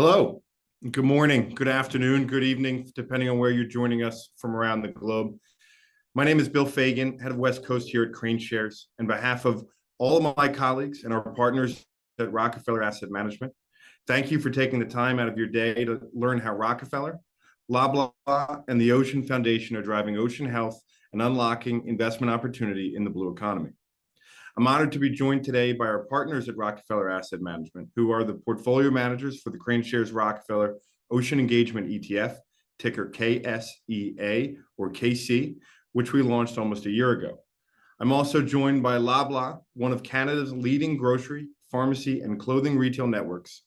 Hello, good morning, good afternoon, good evening, depending on where you're joining us from around the globe. My name is Bill Fagan, head of West Coast here at KraneShares. On behalf of all of my colleagues and our partners at Rockefeller Asset Management, thank you for taking the time out of your day to learn how Rockefeller, Loblaw, and the Ocean Foundation are driving ocean health and unlocking investment opportunity in the blue economy. I'm honored to be joined today by our partners at Rockefeller Asset Management, who are the portfolio managers for the KraneShares Rockefeller Ocean Engagement ETF, ticker KSEA or KC, which we launched almost a year ago. I'm also joined by Loblaw, one of Canada's leading grocery, pharmacy, and clothing retail networks,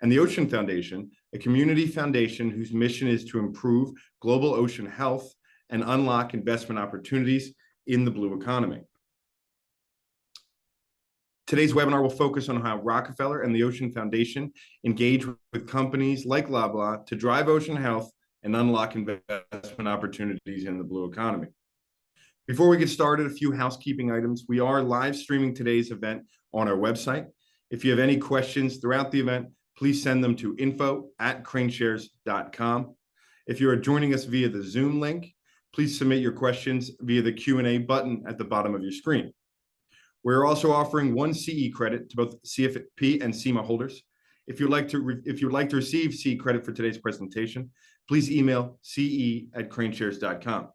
and the Ocean Foundation, a community foundation whose mission is to improve global ocean health and unlock investment opportunities in the blue economy. Today's webinar will focus on how Rockefeller and the Ocean Foundation engage with companies like Loblaw to drive ocean health and unlock investment opportunities in the blue economy. Before we get started, a few housekeeping items. We are live streaming today's event on our website. If you have any questions throughout the event, please send them to info@kraneshares.com. If you are joining us via the Zoom link, please submit your questions via the Q&A button at the bottom of your screen. We're also offering one CE credit to both CFP and CMA holders. If you'd like to receive CE credit for today's presentation, please email ce@kraneshares.com.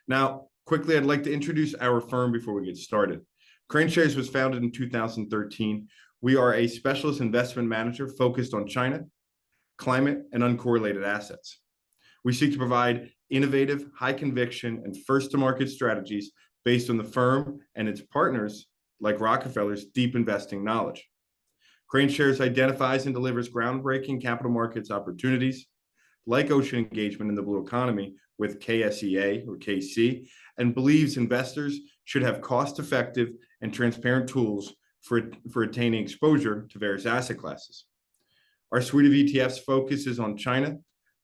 Now, quickly, I'd like to introduce our firm before we get started. KraneShares was founded in 2013. We are a specialist investment manager focused on China, climate, and uncorrelated assets. We seek to provide innovative, high conviction, and first-to-market strategies based on the firm and its partners, like Rockefeller's deep investing knowledge. KraneShares identifies and delivers groundbreaking capital markets opportunities, like ocean engagement in the blue economy with KSEA or KC, and believes investors should have cost-effective and transparent tools for attaining exposure to various asset classes. Our suite of ETFs focuses on China,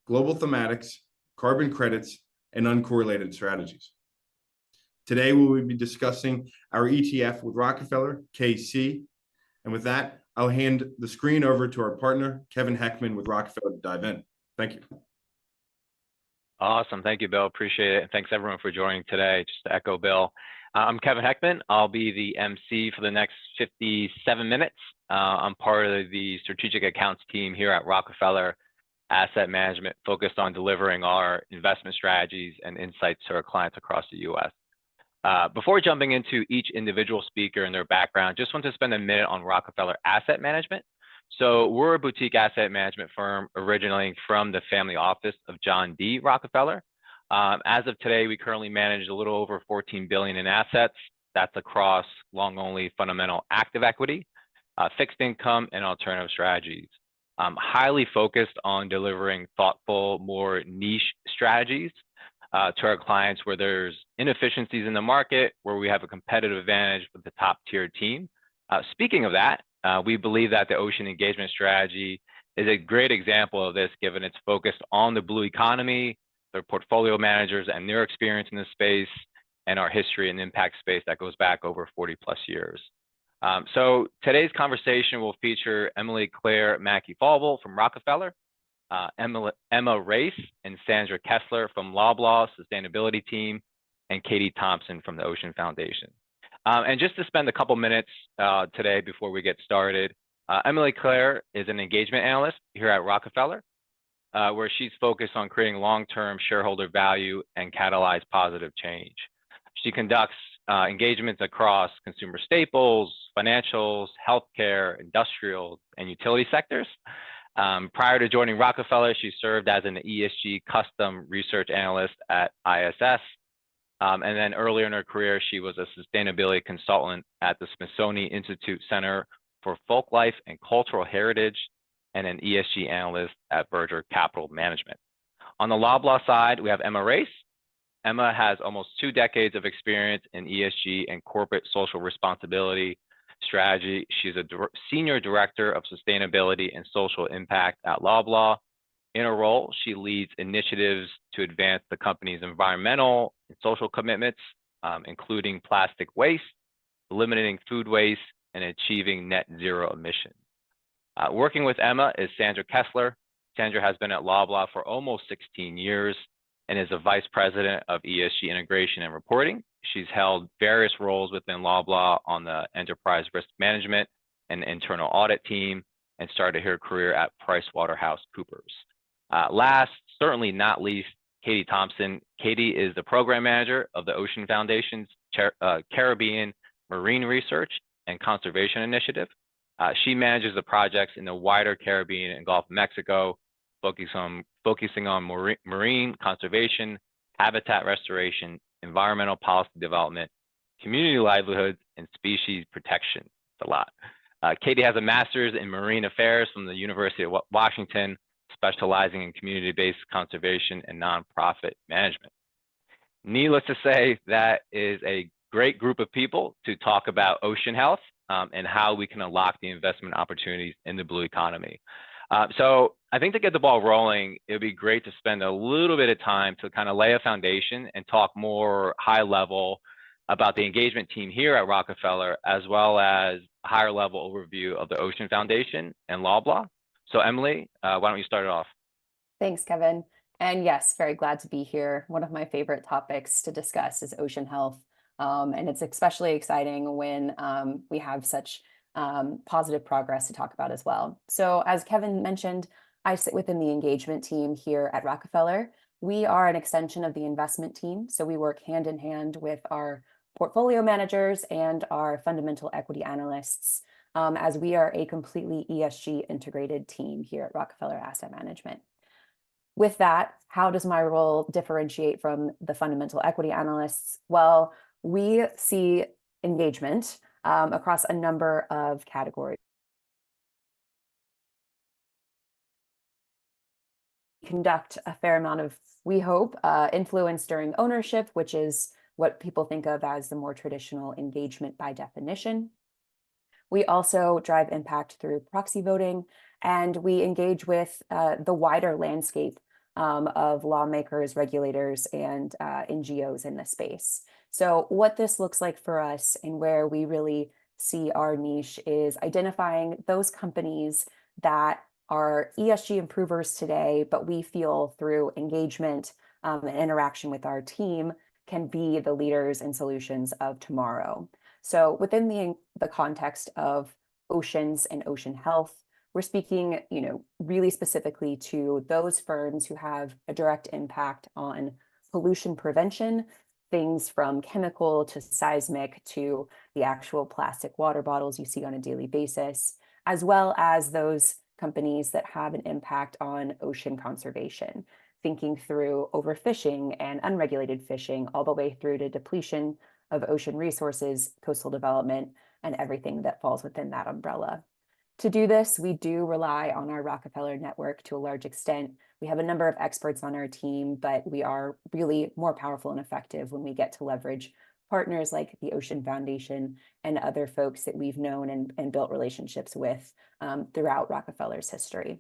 global thematics, carbon credits, and uncorrelated strategies. Today, we will be discussing our ETF with Rockefeller, KC. And with that, I'll hand the screen over to our partner, Kevin Heckman with Rockefeller, to dive in. Thank you. Awesome. Thank you, Bill. Appreciate it. And thanks, everyone, for joining today. Just to echo Bill, I'm Kevin Heckman. I'll be the MC for the next 57 minutes. I'm part of the strategic accounts team here at Rockefeller Asset Management, focused on delivering our investment strategies and insights to our clients across the U.S. Before jumping into each individual speaker and their background, just want to spend a minute on Rockefeller Asset Management. So we're a boutique asset management firm originating from the family office of John D. Rockefeller. As of today, we currently manage a little over $14 billion in assets. That's across long-only fundamental active equity, fixed income, and alternative strategies. Highly focused on delivering thoughtful, more niche strategies to our clients where there's inefficiencies in the market, where we have a competitive advantage with the top tier team. Speaking of that, we believe that the ocean engagement strategy is a great example of this, given its focus on the blue economy, their portfolio managers and their experience in this space, and our history and impact space that goes back over 40 plus years. So today's conversation will feature Emily Claire Mackey-Falvell from Rockefeller, Emma Race and Sandra Kessler from Loblaw Sustainability Team, and Katie Thompson from the Ocean Foundation. And just to spend a couple minutes today before we get started, Emily Claire is an engagement analyst here at Rockefeller, where she's focused on creating long-term shareholder value and catalyze positive change. She conducts engagements across consumer staples, financials, healthcare, industrial, and utility sectors. Prior to joining Rockefeller, she served as an ESG custom research analyst at ISS. And then earlier in her career, she was a sustainability consultant at the Smithsonian Institute Center for Folklife and Cultural Heritage, and an ESG analyst at Berger Capital Management. On the Loblaw side, we have Emma Race. Emma has almost 2 decades of experience in ESG and corporate social responsibility strategy. She's a senior director of sustainability and social impact at Loblaw. In her role, she leads initiatives to advance the company's environmental and social commitments, including plastic waste, eliminating food waste, and achieving net zero emissions. Working with Emma is Sandra Kessler. Sandra has been at Loblaw for almost 16 years and is a vice president of ESG integration and reporting. She's held various roles within Loblaw on the enterprise risk management and internal audit team, and started her career at PricewaterhouseCoopers. Last, certainly not least, Katie Thompson. Katie is the program manager of the Ocean Foundation's Caribbean Marine Research and Conservation Initiative. She manages the projects in the wider Caribbean and Gulf of Mexico, focusing on marine conservation, habitat restoration, environmental policy development, community livelihoods, and species protection. It's a lot. Katie has a master's in marine affairs from the University of Washington, specializing in community-based conservation and nonprofit management. Needless to say, that is a great group of people to talk about ocean health and how we can unlock the investment opportunities in the blue economy. So I think to get the ball rolling, it would be great to spend a little bit of time to kind of lay a foundation and talk more high level about the engagement team here at Rockefeller, as well as a higher level overview of the Ocean Foundation and Loblaw. So Emily, why don't you start it off? Thanks, Kevin. And yes, very glad to be here. One of my favorite topics to discuss is ocean health. And it's especially exciting when we have such positive progress to talk about as well. So as Kevin mentioned, I sit within the engagement team here at Rockefeller. We are an extension of the investment team. So we work hand in hand with our portfolio managers and our fundamental equity analysts, as we are a completely ESG integrated team here at Rockefeller Asset Management. With that, how does my role differentiate from the fundamental equity analysts? Well, we see engagement across a number of categories. Conduct a fair amount of, we hope, influence during ownership, which is what people think of as the more traditional engagement by definition. We also drive impact through proxy voting, and we engage with the wider landscape of lawmakers, regulators, and NGOs in this space. So what this looks like for us and where we really see our niche is identifying those companies that are ESG improvers today, but we feel through engagement and interaction with our team can be the leaders and solutions of tomorrow. So within the context of oceans and ocean health, we're speaking, really specifically to those firms who have a direct impact on pollution prevention, things from chemical to seismic to the actual plastic water bottles you see on a daily basis, as well as those companies that have an impact on ocean conservation, thinking through overfishing and unregulated fishing, all the way through to depletion of ocean resources, coastal development, and everything that falls within that umbrella. To do this, we do rely on our Rockefeller network to a large extent. We have a number of experts on our team, but we are really more powerful and effective when we get to leverage partners like the Ocean Foundation and other folks that we've known and built relationships with throughout Rockefeller's history.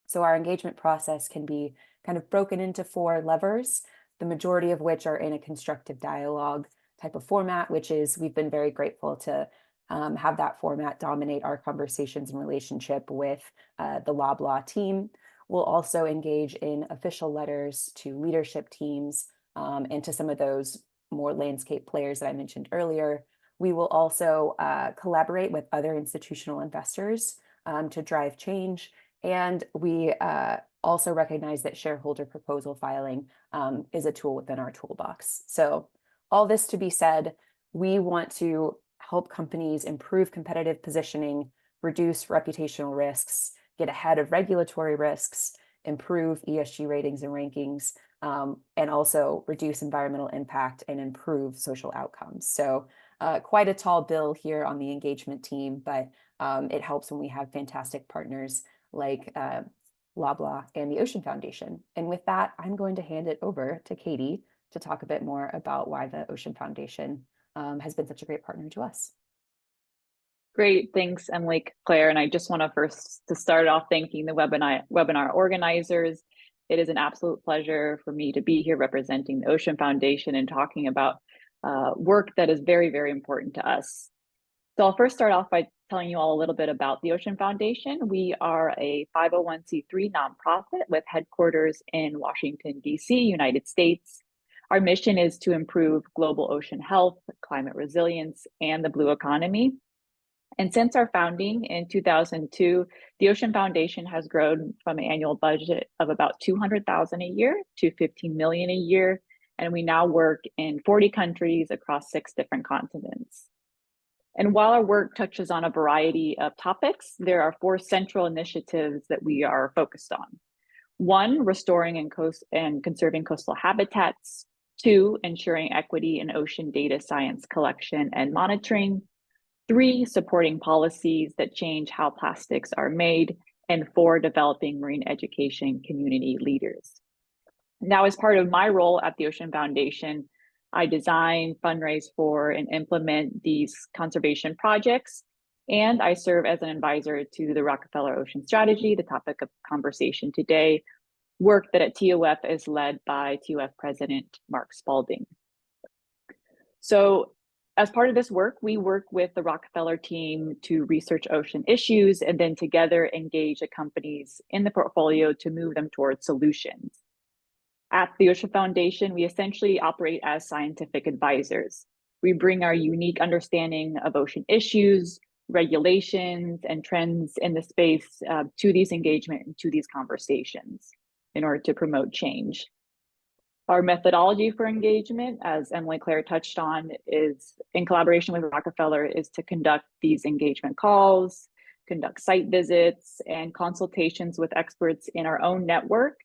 So our engagement process can be kind of broken into 4 levers, the majority of which are in a constructive dialogue type of format, which is, we've been very grateful to have that format dominate our conversations and relationship with the Loblaw team. We'll also engage in official letters to leadership teams and to some of those more landscape players that I mentioned earlier. We will also collaborate with other institutional investors to drive change. And we also recognize that shareholder proposal filing is a tool within our toolbox. So all this to be said, we want to help companies improve competitive positioning, reduce reputational risks, get ahead of regulatory risks, improve ESG ratings and rankings, and also reduce environmental impact and improve social outcomes. So quite a tall bill here on the engagement team, but it helps when we have fantastic partners like Loblaw and the Ocean Foundation. And with that, I'm going to hand it over to Katie to talk a bit more about why the Ocean Foundation has been such a great partner to us. Great, thanks, Emily, Claire. And I just want to start off thanking the webinar organizers. It is an absolute pleasure for me to be here representing the Ocean Foundation and talking about work that is very, very important to us. So I'll first start off by telling you all a little bit about the Ocean Foundation. We are a 501c3 nonprofit with headquarters in Washington, D.C., United States. Our mission is to improve global ocean health, climate resilience, and the blue economy. And since our founding in 2002, the Ocean Foundation has grown from an annual budget of about $200,000 a year to $15 million a year. And we now work in 40 countries across 6 different continents. And while our work touches on a variety of topics, there are 4 central initiatives that we are focused on. 1, restoring and conserving coastal habitats. 2, ensuring equity in ocean data science collection and monitoring. 3, supporting policies that change how plastics are made. And 4, developing marine education community leaders. Now, as part of my role at the Ocean Foundation, I design, fundraise for, and implement these conservation projects. And I serve as an advisor to the Rockefeller Ocean Strategy, the topic of conversation today, work that at TOF is led by TOF President Mark Spalding. So as part of this work, we work with the Rockefeller team to research ocean issues and then together engage the companies in the portfolio to move them towards solutions. At the Ocean Foundation, we essentially operate as scientific advisors. We bring our unique understanding of ocean issues, regulations, and trends in the space to these engagement and to these conversations in order to promote change. Our methodology for engagement, as Emily Claire touched on, is in collaboration with Rockefeller, is to conduct these engagement calls, conduct site visits, and consultations with experts in our own network.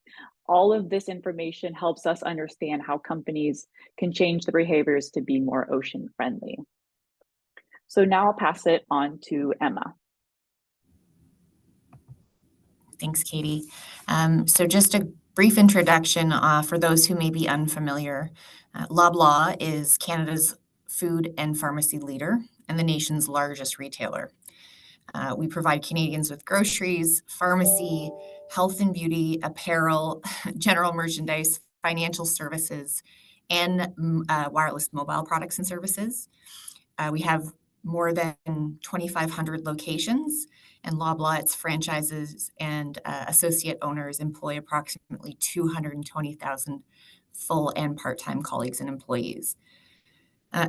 All of this information helps us understand how companies can change their behaviors to be more ocean friendly. So now I'll pass it on to Emma. Thanks, Katie. So just a brief introduction for those who may be unfamiliar. Loblaw is Canada's food and pharmacy leader and the nation's largest retailer. We provide Canadians with groceries, pharmacy, health and beauty, apparel, general merchandise, financial services, and wireless mobile products and services. We have more than 2,500 locations, and Loblaw, its franchises and associate owners employ approximately 220,000 full and part-time colleagues and employees.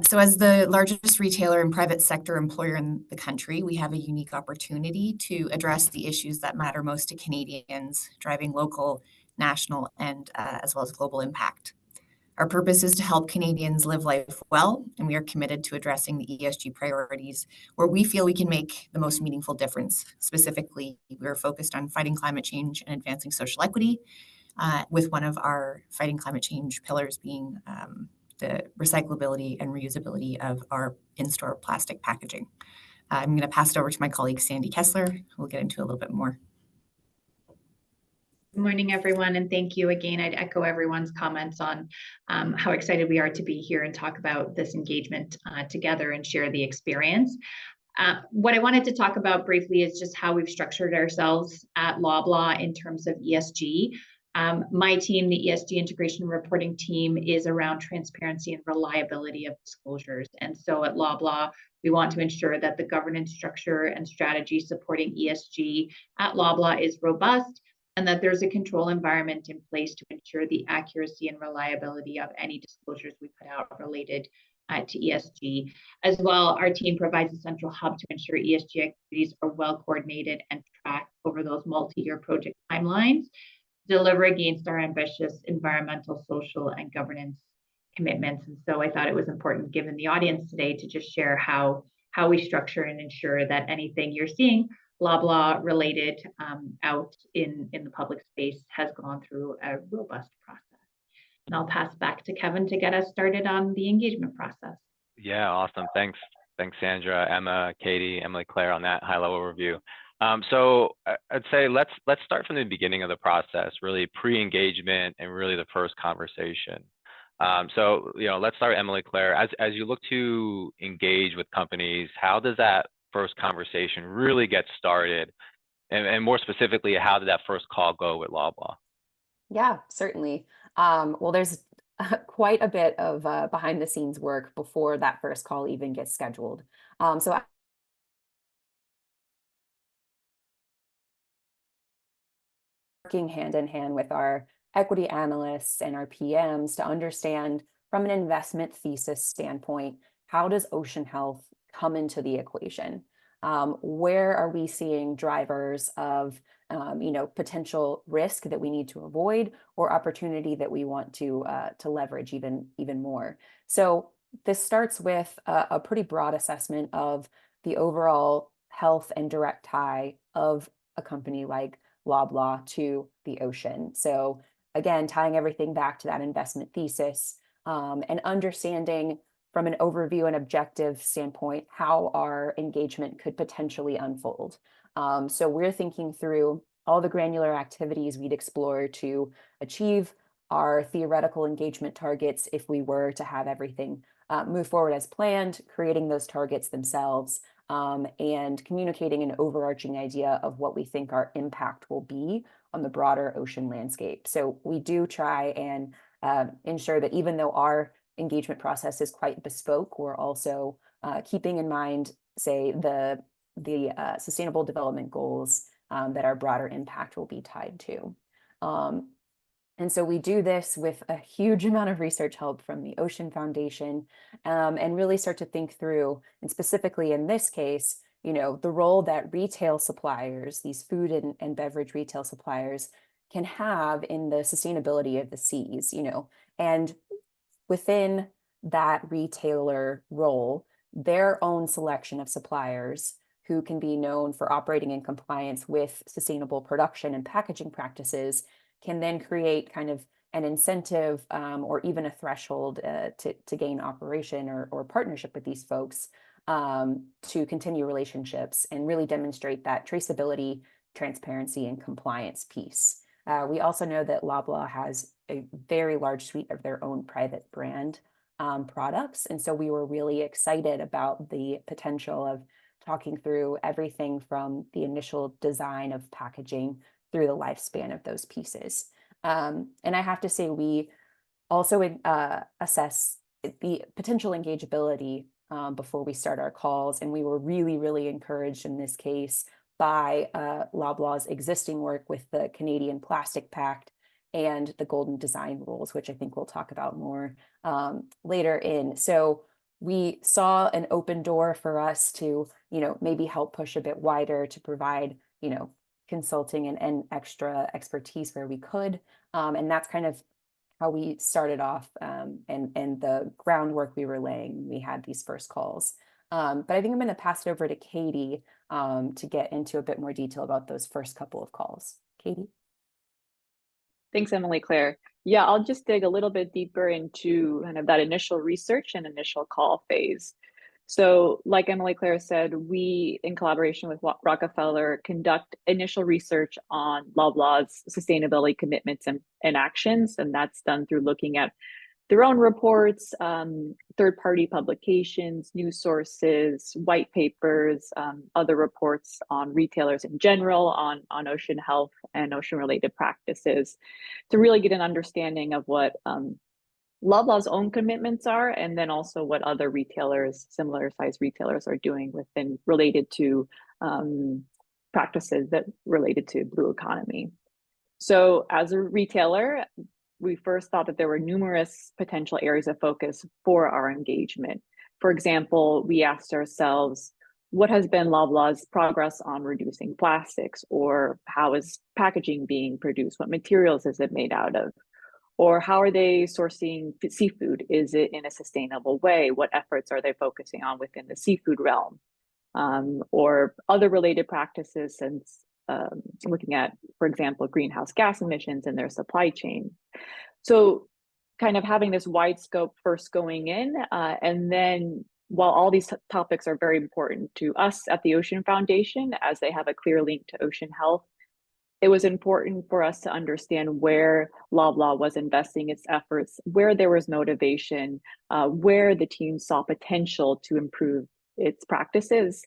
So as the largest retailer and private sector employer in the country, we have a unique opportunity to address the issues that matter most to Canadians, driving local, national, and as well as global impact. Our purpose is to help Canadians live life well, and we are committed to addressing the ESG priorities where we feel we can make the most meaningful difference. Specifically, we are focused on fighting climate change and advancing social equity, with one of our fighting climate change pillars being the recyclability and reusability of our in-store plastic packaging. I'm going to pass it over to my colleague, Sandy Kessler, who will get into a little bit more. Good morning, everyone, and thank you again. I'd echo everyone's comments on how excited we are to be here and talk about this engagement together and share the experience. What I wanted to talk about briefly is just how we've structured ourselves at Loblaw in terms of ESG. My team, the ESG integration and reporting team, is around transparency and reliability of disclosures. And so at Loblaw, we want to ensure that the governance structure and strategy supporting ESG at Loblaw is robust, and that there's a control environment in place to ensure the accuracy and reliability of any disclosures we put out related to ESG. As well, our team provides a central hub to ensure ESG activities are well coordinated and tracked over those multi-year project timelines, deliver against our ambitious environmental, social, and governance commitments. And so I thought it was important, given the audience today, to just share how we structure and ensure that anything you're seeing Loblaw related out in the public space has gone through a robust process. And I'll pass back to Kevin to get us started on the engagement process. Yeah, awesome. Thanks, Sandra, Emma, Katie, Emily Claire on that high-level review. So I'd say let's start from the beginning of the process, really pre-engagement and really the first conversation. So let's start with Emily Claire. As you look to engage with companies, how does that first conversation really get started? And more specifically, how did that first call go with Loblaw? Yeah, certainly. Well, there's quite a bit of behind the scenes work before that first call even gets scheduled. So working hand in hand with our equity analysts and our PMs to understand from an investment thesis standpoint, how does ocean health come into the equation? Where are we seeing drivers of potential risk that we need to avoid, or opportunity that we want to leverage even more? So this starts with a pretty broad assessment of the overall health and direct tie of a company like Loblaw to the ocean. So again, tying everything back to that investment thesis, and understanding from an overview and objective standpoint how our engagement could potentially unfold. So we're thinking through all the granular activities we'd explore to achieve our theoretical engagement targets if we were to have everything move forward as planned, creating those targets themselves, and communicating an overarching idea of what we think our impact will be on the broader ocean landscape. So we do try and ensure that even though our engagement process is quite bespoke, we're also keeping in mind, say, the sustainable development goals that our broader impact will be tied to. And so we do this with a huge amount of research help from the Ocean Foundation, and really start to think through, and specifically in this case, the role that retail suppliers, these food and beverage retail suppliers, can have in the sustainability of the seas, and within that retailer role, their own selection of suppliers who can be known for operating in compliance with sustainable production and packaging practices can then create kind of an incentive or even a threshold to gain operation or partnership with these folks to continue relationships and really demonstrate that traceability, transparency, and compliance piece. We also know that Loblaw has a very large suite of their own private brand products. And so we were really excited about the potential of talking through everything from the initial design of packaging through the lifespan of those pieces. And I have to say, we also assess the potential engageability before we start our calls. And we were really, really encouraged in this case by Loblaw's existing work with the Canadian Plastic Pact and the Golden Design Rules, which I think we'll talk about more later in. So we saw an open door for us to, maybe help push a bit wider to provide, consulting and extra expertise where we could. And that's kind of how we started off and the groundwork we were laying when we had these first calls. But I think I'm going to pass it over to Katie to get into a bit more detail about those first couple of calls. Katie? Thanks, Emily Claire. Yeah, I'll just dig a little bit deeper into kind of that initial research and initial call phase. So like Emily Claire said, we, in collaboration with Rockefeller, conduct initial research on Loblaw's sustainability commitments and actions. And that's done through looking at their own reports, third-party publications, news sources, white papers, other reports on retailers in general, on ocean health and ocean-related practices, to really get an understanding of what Loblaw's own commitments are, and then also what other retailers, similar sized retailers, are doing related to practices that related to blue economy. So as a retailer, we first thought that there were numerous potential areas of focus for our engagement. For example, we asked ourselves, what has been Loblaw's progress on reducing plastics? Or how is packaging being produced? What materials is it made out of? Or how are they sourcing seafood? Is it in a sustainable way? What efforts are they focusing on within the seafood realm? Or other related practices, since looking at, for example, greenhouse gas emissions in their supply chain. So kind of having this wide scope first going in, and then while all these topics are very important to us at the Ocean Foundation, as they have a clear link to ocean health, it was important for us to understand where Loblaw was investing its efforts, where there was motivation, where the team saw potential to improve its practices.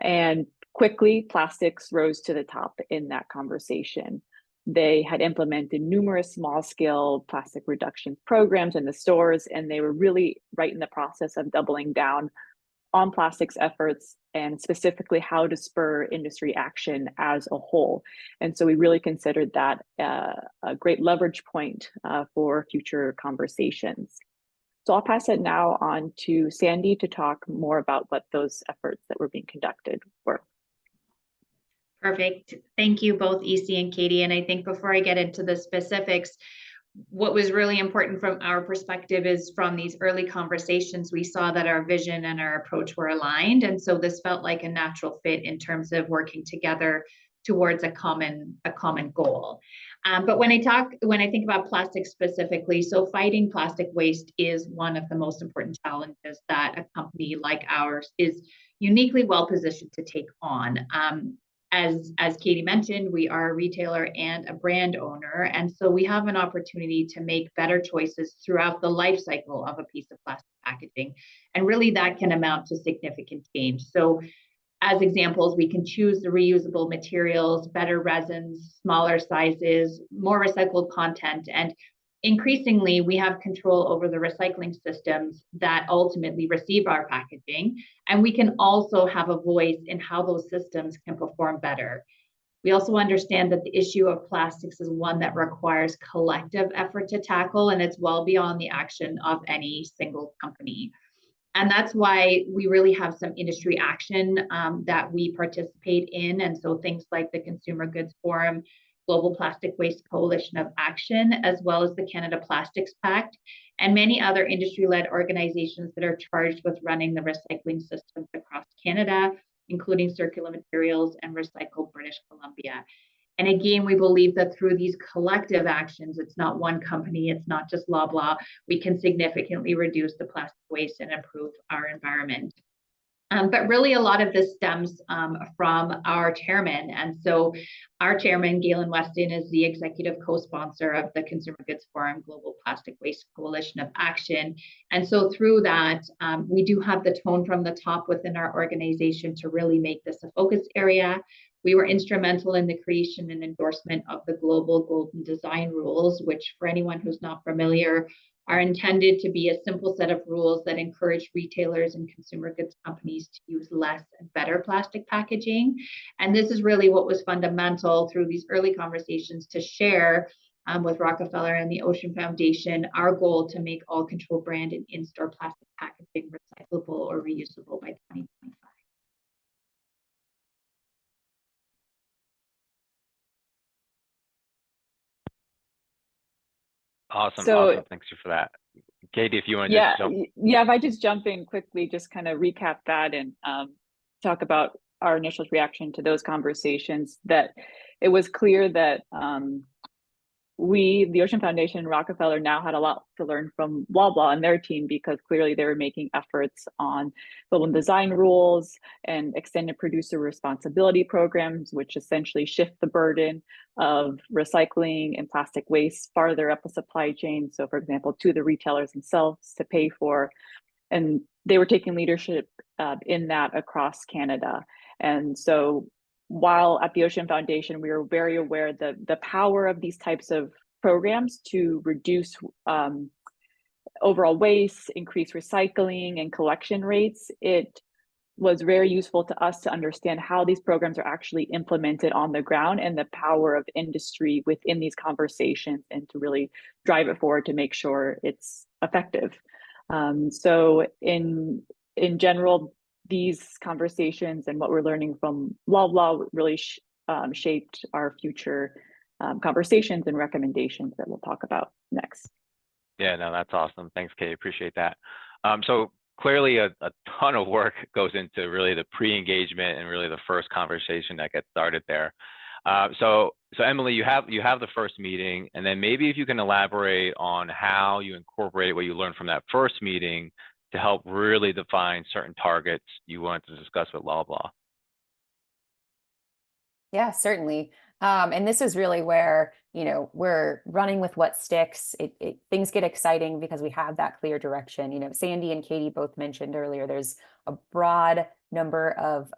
And quickly, plastics rose to the top in that conversation. They had implemented numerous small-scale plastic reduction programs in the stores, and they were really right in the process of doubling down on plastics efforts and specifically how to spur industry action as a whole. And so we really considered that a great leverage point for future conversations. So I'll pass it now on to Sandy to talk more about what those efforts that were being conducted were. Perfect. Thank you both, EC and Katie. And I think before I get into the specifics, what was really important from our perspective is from these early conversations, we saw that our vision and our approach were aligned. And so this felt like a natural fit in terms of working together towards a common goal. But when I think about plastic specifically, so fighting plastic waste is one of the most important challenges that a company like ours is uniquely well positioned to take on. As Katie mentioned, we are a retailer and a brand owner, and so we have an opportunity to make better choices throughout the life cycle of a piece of plastic packaging, and really that can amount to significant change. So as examples, we can choose the reusable materials, better resins, smaller sizes, more recycled content, and increasingly, we have control over the recycling systems that ultimately receive our packaging, and we can also have a voice in how those systems can perform better. We also understand that the issue of plastics is one that requires collective effort to tackle, and it's well beyond the action of any single company. And that's why we really have some industry action that we participate in, and so things like the Consumer Goods Forum, Global Plastic Waste Coalition of Action, as well as the Canada Plastics Pact, and many other industry-led organizations that are charged with running the recycling systems across Canada, including Circular Materials and Recycle British Columbia. And again, we believe that through these collective actions, it's not one company, it's not just Loblaw, we can significantly reduce the plastic waste and improve our environment. But really a lot of this stems from our chairman. And so our chairman, Galen Weston, is the executive co-sponsor of the Consumer Goods Forum Global Plastic Waste Coalition of Action. And so through that, we do have the tone from the top within our organization to really make this a focus area. We were instrumental in the creation and endorsement of the Global Golden Design Rules, which for anyone who's not familiar, are intended to be a simple set of rules that encourage retailers and consumer goods companies to use less and better plastic packaging. And this is really what was fundamental through these early conversations to share with Rockefeller and the Ocean Foundation, our goal to make all control brand and in-store plastic packaging recyclable or reusable by 2025. Awesome. So- Awesome. Thanks for that. Katie, if you want to Yeah, just jump. yeah. If I just jump in quickly, just kind of recap that and talk about our initial reaction to those conversations, that it was clear that we, the Ocean Foundation and Rockefeller, now had a lot to learn from Loblaw and their team, because clearly they were making efforts on global design rules and extended producer responsibility programs, which essentially shift the burden of recycling and plastic waste farther up the supply chain. So for example, to the retailers themselves to pay for, and they were taking leadership in that across Canada. And so while at the Ocean Foundation, we were very aware that the power of these types of programs to reduce overall waste, increase recycling and collection rates, it was very useful to us to understand how these programs are actually implemented on the ground and the power of industry within these conversations, and to really drive it forward to make sure it's effective. So in general, these conversations and what we're learning from Loblaw really shaped our future conversations and recommendations that we'll talk about next. Yeah, no, that's awesome. Thanks, Kate. Appreciate that. So clearly a ton of work goes into really the pre-engagement and really the first conversation that gets started there. So Emily, you have the first meeting, and then maybe if you can elaborate on how you incorporate what you learned from that first meeting to help really define certain targets you wanted to discuss with Loblaw. Yeah, certainly. And this is really where, we're running with what sticks. Things get exciting because we have that clear direction. Sandy and Katie both mentioned earlier, there's a broad number of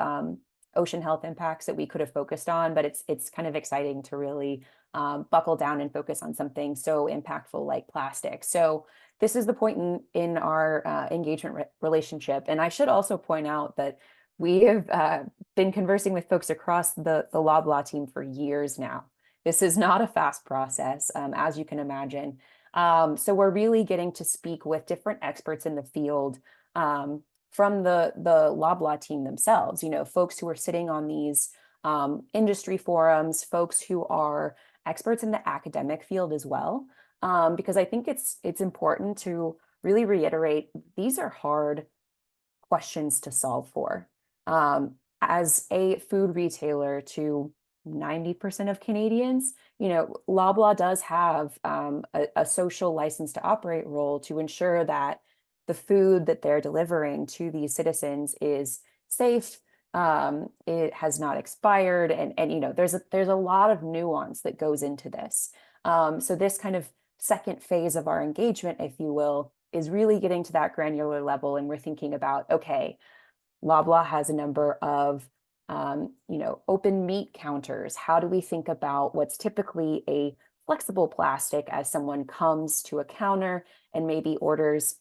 ocean health impacts that we could have focused on, but it's kind of exciting to really buckle down and focus on something so impactful like plastic. So this is the point in our engagement relationship. And I should also point out that we have been conversing with folks across the Loblaw team for years now. This is not a fast process, as you can imagine. So we're really getting to speak with different experts in the field from the Loblaw team themselves, folks who are sitting on these industry forums, folks who are experts in the academic field as well, because I think it's important to really reiterate, these are hard questions to solve for. As a food retailer to 90% of Canadians, Loblaw does have a social license to operate role to ensure that the food that they're delivering to these citizens is safe, it has not expired, and there's a lot of nuance that goes into this. So this kind of second phase of our engagement, if you will, is really getting to that granular level, and we're thinking about, okay, Loblaw has a number of open meat counters. How do we think about what's typically a flexible plastic as someone comes to a counter and maybe orders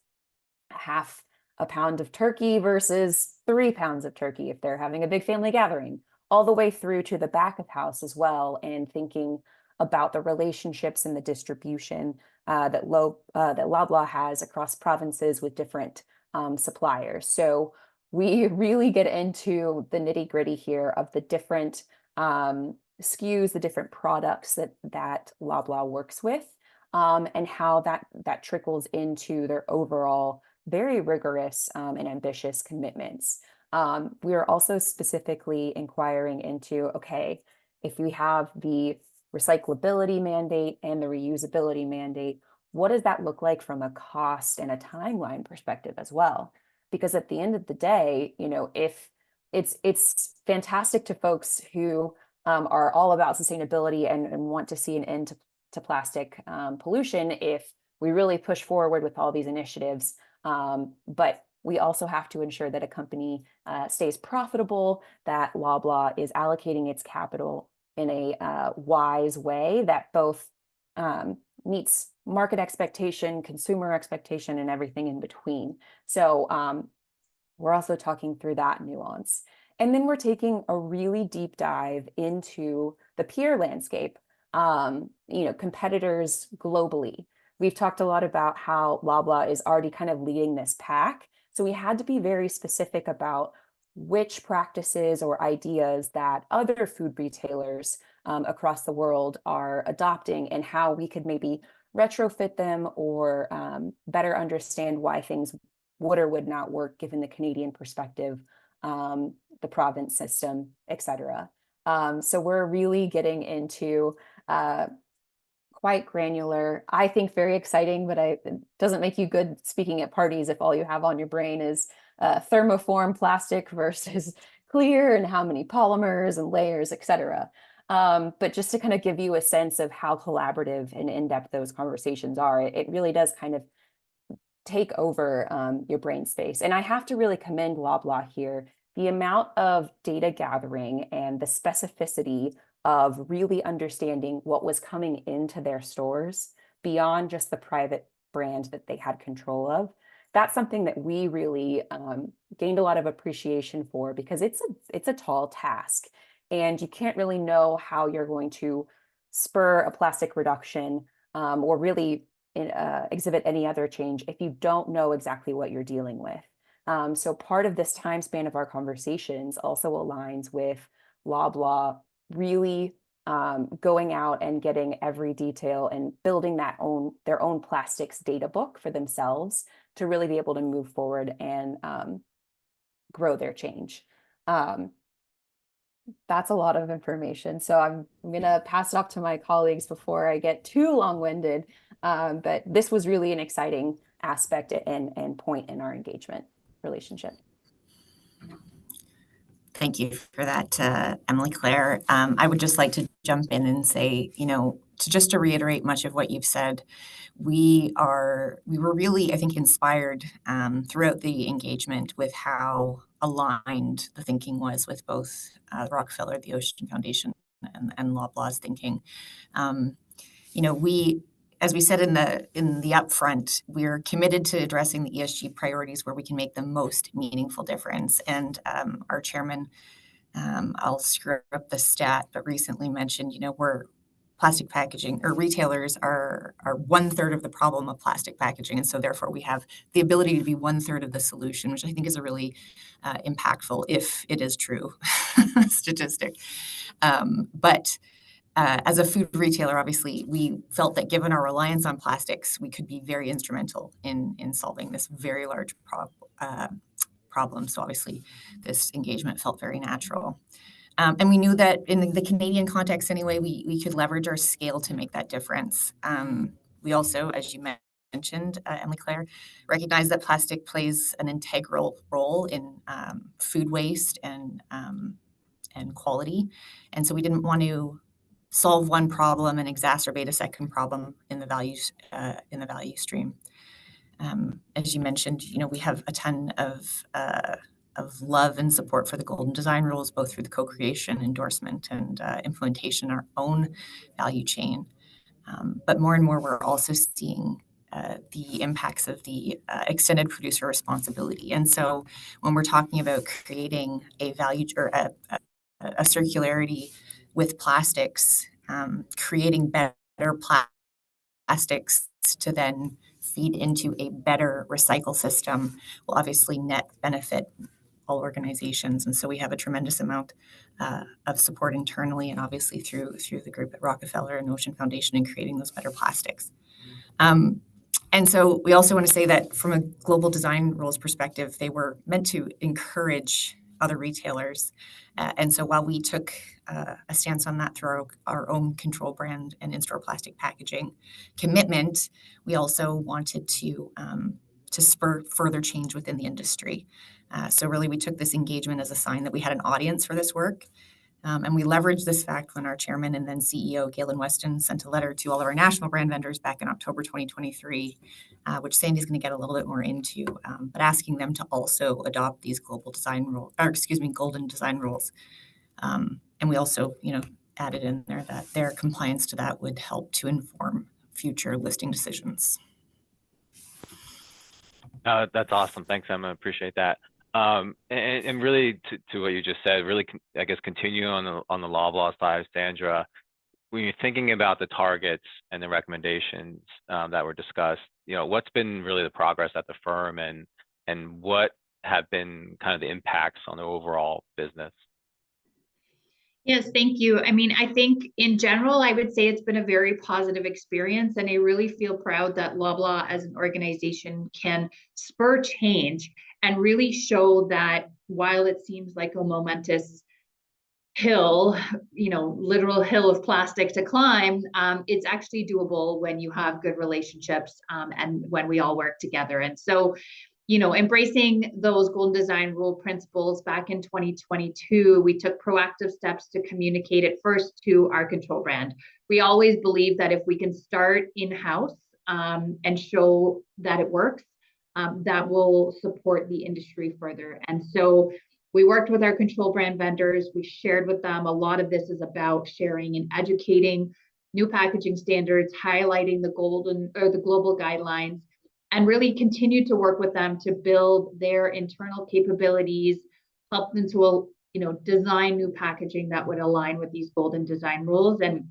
half a pound of turkey versus 3 pounds of turkey if they're having a big family gathering, all the way through to the back of house as well, and thinking about the relationships and the distribution that Loblaw has across provinces with different suppliers. So we really get into the nitty-gritty here of the different SKUs, the different products that Loblaw works with, and how that trickles into their overall very rigorous and ambitious commitments. We are also specifically inquiring into, okay, if we have the recyclability mandate and the reusability mandate, what does that look like from a cost and a timeline perspective as well? Because at the end of the day, if it's fantastic to folks who are all about sustainability and want to see an end to plastic pollution, if we really push forward with all these initiatives, but we also have to ensure that a company stays profitable, that Loblaw is allocating its capital in a wise way that both meets market expectation, consumer expectation, and everything in between. So we're also talking through that nuance. And then we're taking a really deep dive into the peer landscape, competitors globally. We've talked a lot about how Loblaw is already kind of leading this pack. So we had to be very specific about which practices or ideas that other food retailers across the world are adopting, and how we could maybe retrofit them or better understand why things would or would not work given the Canadian perspective, the province system, et cetera. So we're really getting into quite granular, I think very exciting, but it doesn't make you good speaking at parties if all you have on your brain is thermoform plastic versus clear, and how many polymers and layers, et cetera. But just to kind of give you a sense of how collaborative and in-depth those conversations are, it really does kind of take over your brain space. And I have to really commend Loblaw here. The amount of data gathering and the specificity of really understanding what was coming into their stores beyond just the private brand that they had control of. That's something that we really gained a lot of appreciation for, because it's a tall task, and you can't really know how you're going to spur a plastic reduction or really exhibit any other change if you don't know exactly what you're dealing with. So part of this time span of our conversations also aligns with Loblaw really going out and getting every detail and building their own plastics data book for themselves to really be able to move forward and grow their change. That's a lot of information. So I'm going to pass it off to my colleagues before I get too long-winded. But this was really an exciting aspect and point in our engagement relationship. Thank you for that, Emily Claire. I would just like to jump in and say, to reiterate much of what you've said, we were really, I think, inspired throughout the engagement with how aligned the thinking was with both Rockefeller, the Ocean Foundation, and Loblaw's thinking. We, as we said in the upfront, we're committed to addressing the ESG priorities where we can make the most meaningful difference. And our chairman, I'll screw up the stat, but recently mentioned, we're plastic packaging, or retailers are 1/3 of the problem of plastic packaging. And so therefore we have the ability to be 1/3 of the solution, which I think is a really impactful, if it is true, statistic. But as a food retailer, obviously, we felt that given our reliance on plastics, we could be very instrumental in solving this very large problem. So obviously, this engagement felt very natural. And we knew that in the Canadian context anyway, we could leverage our scale to make that difference. We also, as you mentioned, Emily Claire, recognize that plastic plays an integral role in food waste and quality. And so we didn't want to solve one problem and exacerbate a second problem in the value stream. As you mentioned, we have a ton of love and support for the Golden Design Rules, both through the co-creation, endorsement, and implementation in our own value chain. But more and more, we're also seeing the impacts of the extended producer responsibility. And so when we're talking about creating a value or a circularity with plastics, creating better plastics to then feed into a better recycle system will obviously net benefit all organizations. And so we have a tremendous amount of support internally and obviously through the group at Rockefeller and Ocean Foundation in creating those better plastics. And so we also want to say that from a global design rules perspective, they were meant to encourage other retailers. And so while we took a stance on that through our own control brand and in-store plastic packaging commitment, we also wanted to spur further change within the industry. So really, we took this engagement as a sign that we had an audience for this work. And we leveraged this fact when our chairman and then CEO, Galen Weston, sent a letter to all of our national brand vendors back in October 2023, which Sandy's going to get a little bit more into, but asking them to also adopt these Golden Design Rules. And we also, added in there that their compliance to that would help to inform future listing decisions. That's awesome. Thanks, Emma. Appreciate that. And really to what you just said, really, I guess, continue on the Loblaw side, Sandra, when you're thinking about the targets and the recommendations that were discussed, what's been really the progress at the firm and what have been kind of the impacts on the overall business? Yes, thank you. I mean, I think in general, I would say it's been a very positive experience, and I really feel proud that Loblaw as an organization can spur change and really show that while it seems like a momentous hill, literal hill of plastic to climb, it's actually doable when you have good relationships and when we all work together. And so, embracing those Golden Design Rule principles back in 2022, we took proactive steps to communicate it first to our control brand. We always believe that if we can start in-house and show that it works, that will support the industry further. And so we worked with our control brand vendors. We shared with them. A lot of this is about sharing and educating new packaging standards, highlighting the global guidelines, and really continue to work with them to build their internal capabilities, help them to, design new packaging that would align with these Golden Design Rules. And,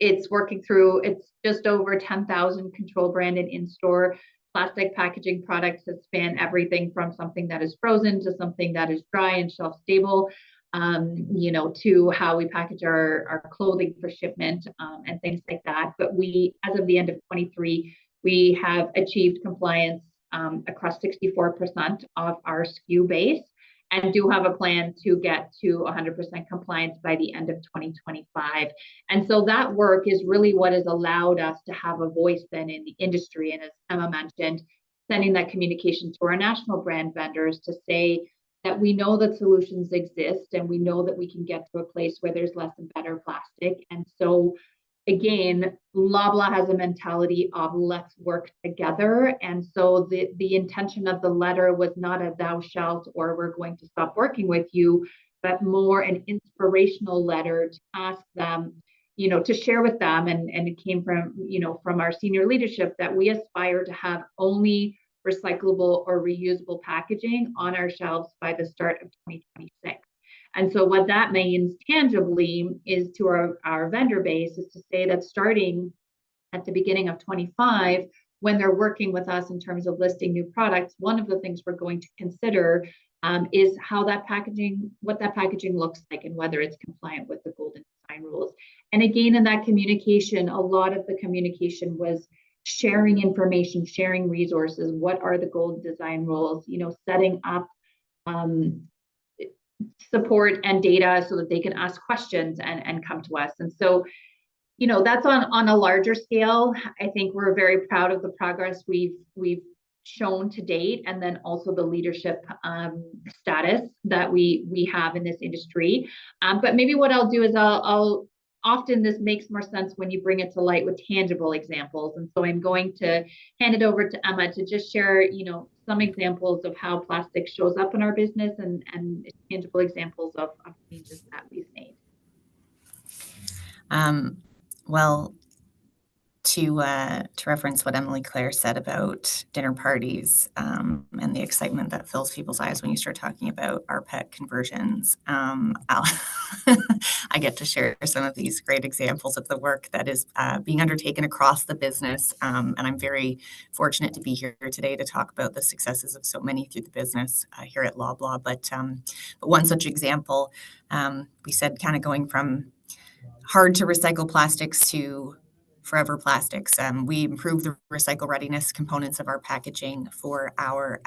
it's working through, it's just over 10,000 control brand and in-store plastic packaging products that span everything from something that is frozen to something that is dry and shelf stable, to how we package our clothing for shipment and things like that. But we, as of the end of 23, we have achieved compliance across 64% of our SKU base and do have a plan to get to 100% compliance by the end of 2025. And so that work is really what has allowed us to have a voice then in the industry. And as Emma mentioned, sending that communication to our national brand vendors to say that we know that solutions exist and we know that we can get to a place where there's less and better plastic. And so again, Loblaw has a mentality of let's work together. And so the intention of the letter was not a thou shalt or we're going to stop working with you, but more an inspirational letter to ask them, to share with them, and it came from, from our senior leadership, that we aspire to have only recyclable or reusable packaging on our shelves by the start of 2026. And so what that means tangibly is to our vendor base is to say that starting at the beginning of 25, when they're working with us in terms of listing new products, one of the things we're going to consider is what that packaging looks like, and whether it's compliant with the golden design rules. And again, in that communication, a lot of the communication was sharing information, sharing resources. What are the golden design rules? Setting up support and data so that they can ask questions and come to us. And so, that's on a larger scale. I think we're very proud of the progress we've shown to date, and then also the leadership status that we have in this industry. But maybe what I'll do is I'll often this makes more sense when you bring it to light with tangible examples. And so I'm going to hand it over to Emma to just share, some examples of how plastic shows up in our business, and tangible examples of changes that we've made. Well, to reference what Emily Claire said about dinner parties and the excitement that fills people's eyes when you start talking about our pet conversions, I get to share some of these great examples of the work that is being undertaken across the business. And I'm very fortunate to be here today to talk about the successes of so many through the business here at Loblaw. But one such example, we said kind of going from hard to recycle plastics to forever plastics. We improved the recycle readiness components of our packaging for our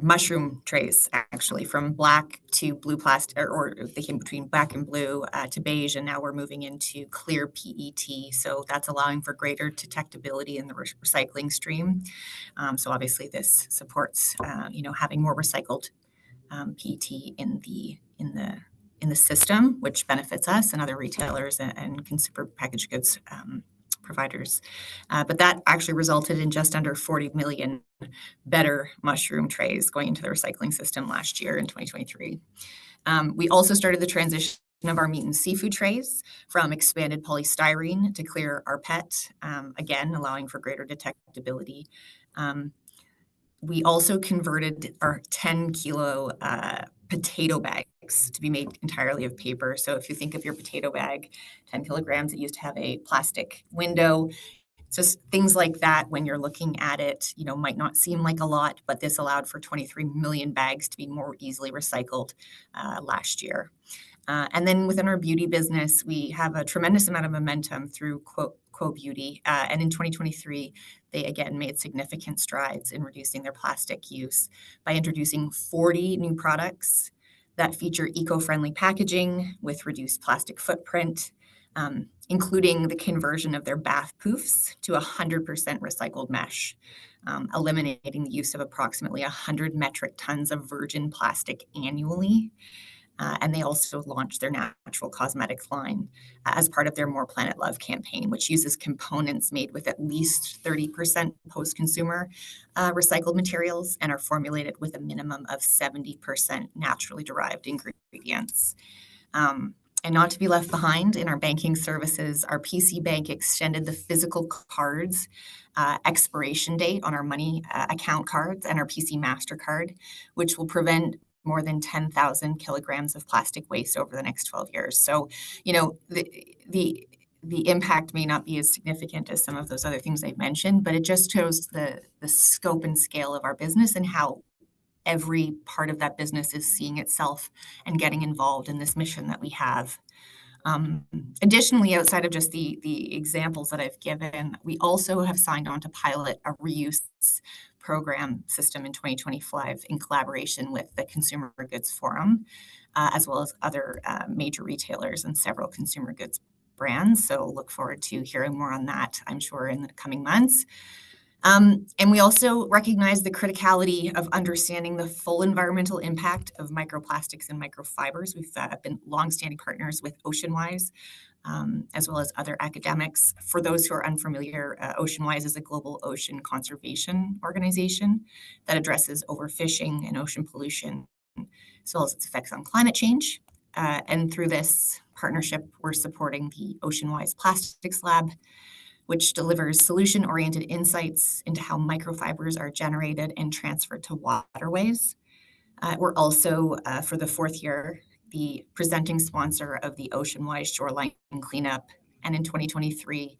mushroom trays, actually, from black to blue plastic, or they came between black and blue to beige, and now we're moving into clear PET. So that's allowing for greater detectability in the recycling stream. So obviously this supports, having more recycled PET in the system, which benefits us and other retailers and consumer packaged goods providers. But that actually resulted in just under 40 million better mushroom trays going into the recycling system last year in 2023. We also started the transition of our meat and seafood trays from expanded polystyrene to clear rPET, again, allowing for greater detectability. We also converted our 10-kilo potato bags to be made entirely of paper. So if you think of your potato bag, 10 kilograms, it used to have a plastic window. Just things like that, when you're looking at it, might not seem like a lot, but this allowed for 23 million bags to be more easily recycled last year. And then within our beauty business, we have a tremendous amount of momentum through Quo Beauty. And in 2023, they again made significant strides in reducing their plastic use by introducing 40 new products that feature eco-friendly packaging with reduced plastic footprint, including the conversion of their bath poofs to 100% recycled mesh, eliminating the use of approximately 100 metric tons of virgin plastic annually. And they also launched their natural cosmetics line as part of their More Planet Love campaign, which uses components made with at least 30% post-consumer recycled materials and are formulated with a minimum of 70% naturally derived ingredients. And not to be left behind, in our banking services, our PC Bank extended the physical cards expiration date on our money account cards and our PC MasterCard, which will prevent more than 10,000 kilograms of plastic waste over the next 12 years. So, the impact may not be as significant as some of those other things I've mentioned, but it just shows the scope and scale of our business and how every part of that business is seeing itself and getting involved in this mission that we have. Additionally, outside of just the examples that I've given, we also have signed on to pilot a reuse program system in 2025 in collaboration with the Consumer Goods Forum, as well as other major retailers and several consumer goods brands. So look forward to hearing more on that, I'm sure, in the coming months. And we also recognize the criticality of understanding the full environmental impact of microplastics and microfibers. We've been longstanding partners with OceanWise, as well as other academics. For those who are unfamiliar, OceanWise is a global ocean conservation organization that addresses overfishing and ocean pollution, as well as its effects on climate change. And through this partnership, we're supporting the OceanWise Plastics Lab, which delivers solution-oriented insights into how microfibers are generated and transferred to waterways. We're also, for the fourth year, the presenting sponsor of the OceanWise Shoreline Cleanup. And in 2023,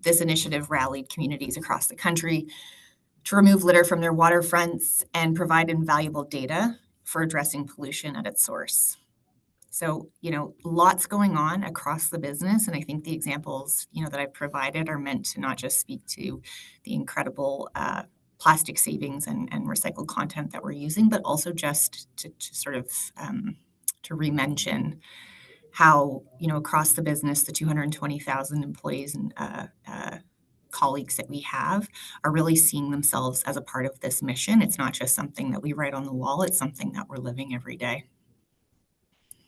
this initiative rallied communities across the country to remove litter from their waterfronts and provide invaluable data for addressing pollution at its source. So, lots going on across the business. And I think the examples, that I've provided are meant to not just speak to the incredible plastic savings and recycled content that we're using, but also just to sort of to re-mention how, across the business, the 220,000 employees and colleagues that we have are really seeing themselves as a part of this mission. It's not just something that we write on the wall, it's something that we're living every day.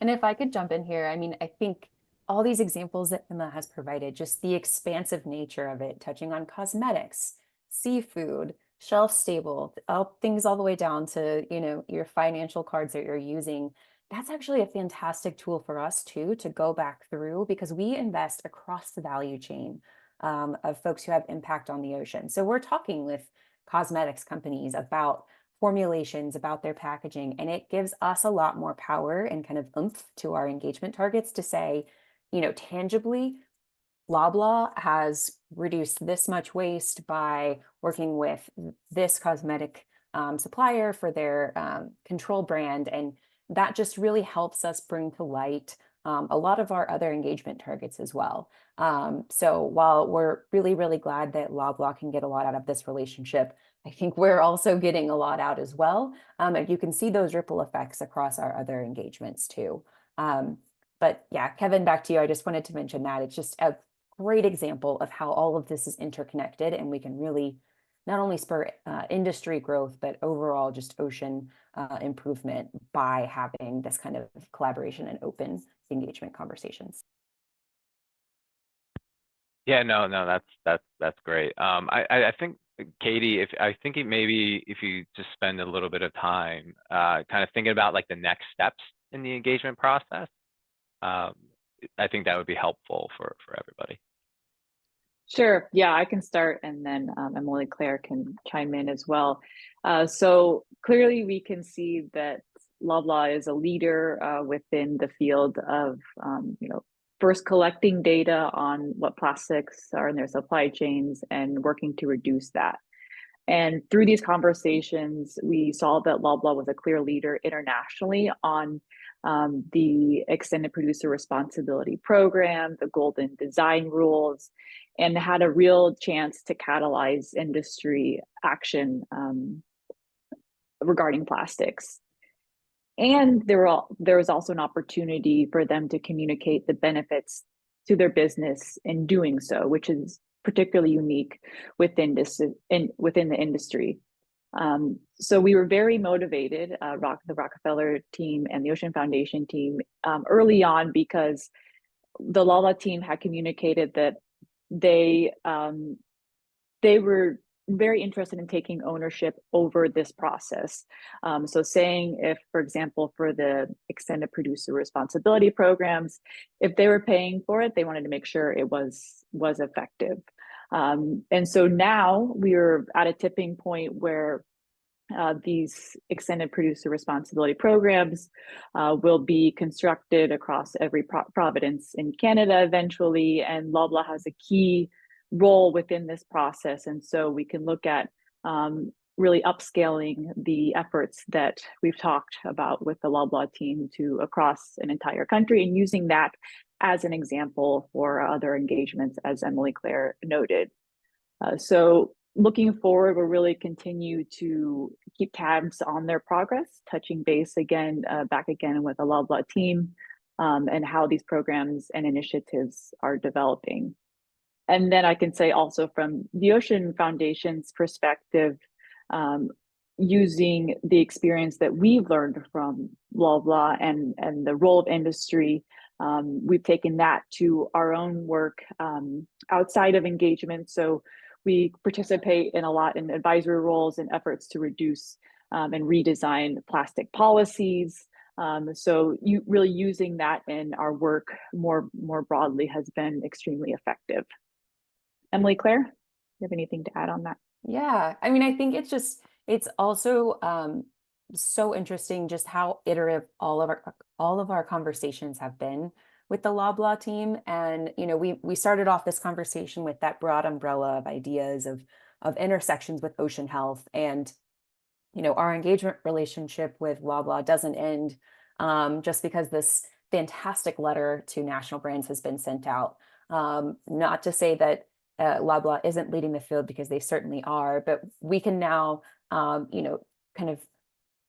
And if I could jump in here, I think all these examples that Emma has provided, just the expansive nature of it, touching on cosmetics, seafood, shelf stable, things all the way down to, your financial cards that you're using. That's actually a fantastic tool for us too, to go back through, because we invest across the value chain of folks who have impact on the ocean. So we're talking with cosmetics companies about formulations, about their packaging, and it gives us a lot more power and kind of oomph to our engagement targets to say, tangibly, Loblaw has reduced this much waste by working with this cosmetic supplier for their control brand. And that just really helps us bring to light a lot of our other engagement targets as well. So while we're really, really glad that Loblaw can get a lot out of this relationship, I think we're also getting a lot out as well. And you can see those ripple effects across our other engagements too. But yeah, Kevin, back to you. I just wanted to mention that it's just a great example of how all of this is interconnected, and we can really not only spur industry growth, but overall just ocean improvement by having this kind of collaboration and open engagement conversations. Yeah, no, that's great. I think, Katie, if you just spend a little bit of time kind of thinking about like the next steps in the engagement process, I think that would be helpful for everybody. Sure. Yeah, I can start, and then Emily Claire can chime in as well. So clearly we can see that Loblaw is a leader within the field of, first collecting data on what plastics are in their supply chains and working to reduce that. And through these conversations, we saw that Loblaw was a clear leader internationally on the extended producer responsibility program, the golden design rules, and had a real chance to catalyze industry action regarding plastics. And there was also an opportunity for them to communicate the benefits to their business in doing so, which is particularly unique within the industry. So we were very motivated, the Rockefeller team and the Ocean Foundation team, early on, because the Loblaw team had communicated that they were very interested in taking ownership over this process. So saying, if, for example, for the extended producer responsibility programs, if they were paying for it, they wanted to make sure it was effective. And so now we are at a tipping point where these extended producer responsibility programs will be constructed across every province in Canada eventually, and Loblaw has a key role within this process. And so we can look at really upscaling the efforts that we've talked about with the Loblaw team to across an entire country, and using that as an example for other engagements, as Emily Claire noted. So looking forward, we'll really continue to keep tabs on their progress, touching base back again with the Loblaw team and how these programs and initiatives are developing. And then I can say also from the Ocean Foundation's perspective, using the experience that we've learned from Loblaw and the role of industry, we've taken that to our own work outside of engagement. So we participate in a lot in advisory roles and efforts to reduce and redesign plastic policies, So you really using that in our work more broadly has been extremely effective. Emily, Claire, you have anything to add on that? Yeah, I mean, I think it's also so interesting just how iterative all of our conversations have been with the Loblaw team. And we started off this conversation with that broad umbrella of ideas of intersections with ocean health, and our engagement relationship with Loblaw doesn't end just because this fantastic letter to national brands has been sent out. Not to say that Loblaw isn't leading the field, because they certainly are, but we can now, kind of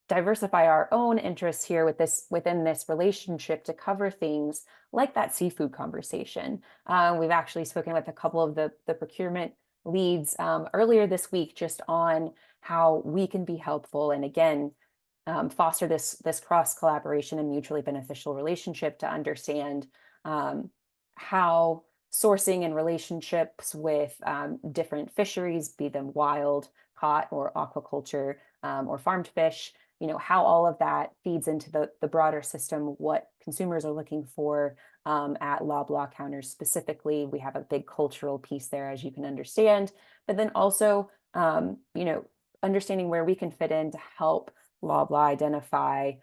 diversify our own interests here within this relationship to cover things like that seafood conversation. We've actually spoken with a couple of the procurement leads earlier this week just on how we can be helpful, and again, foster this cross collaboration and mutually beneficial relationship to understand how sourcing and relationships with different fisheries, be them wild caught or aquaculture or farmed fish, how all of that feeds into the broader system, what consumers are looking for at Loblaw counters specifically. We have a big cultural piece there, as you can understand, but then also, understanding where we can fit in to help Loblaw identify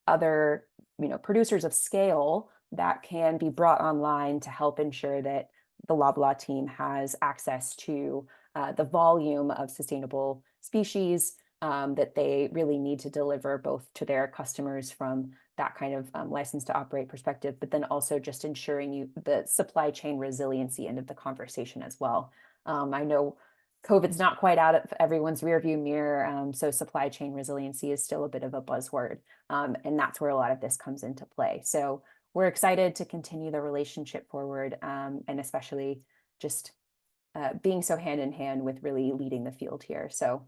other, producers of scale that can be brought online to help ensure that the Loblaw team has access to the volume of sustainable species that they really need to deliver both to their customers from that kind of license to operate perspective, but then also just ensuring the supply chain resiliency end of the conversation as well. I know COVID's not quite out of everyone's rearview mirror, so supply chain resiliency is still a bit of a buzzword, and that's where a lot of this comes into play. So we're excited to continue the relationship forward, and especially just being so hand in hand with really leading the field here. So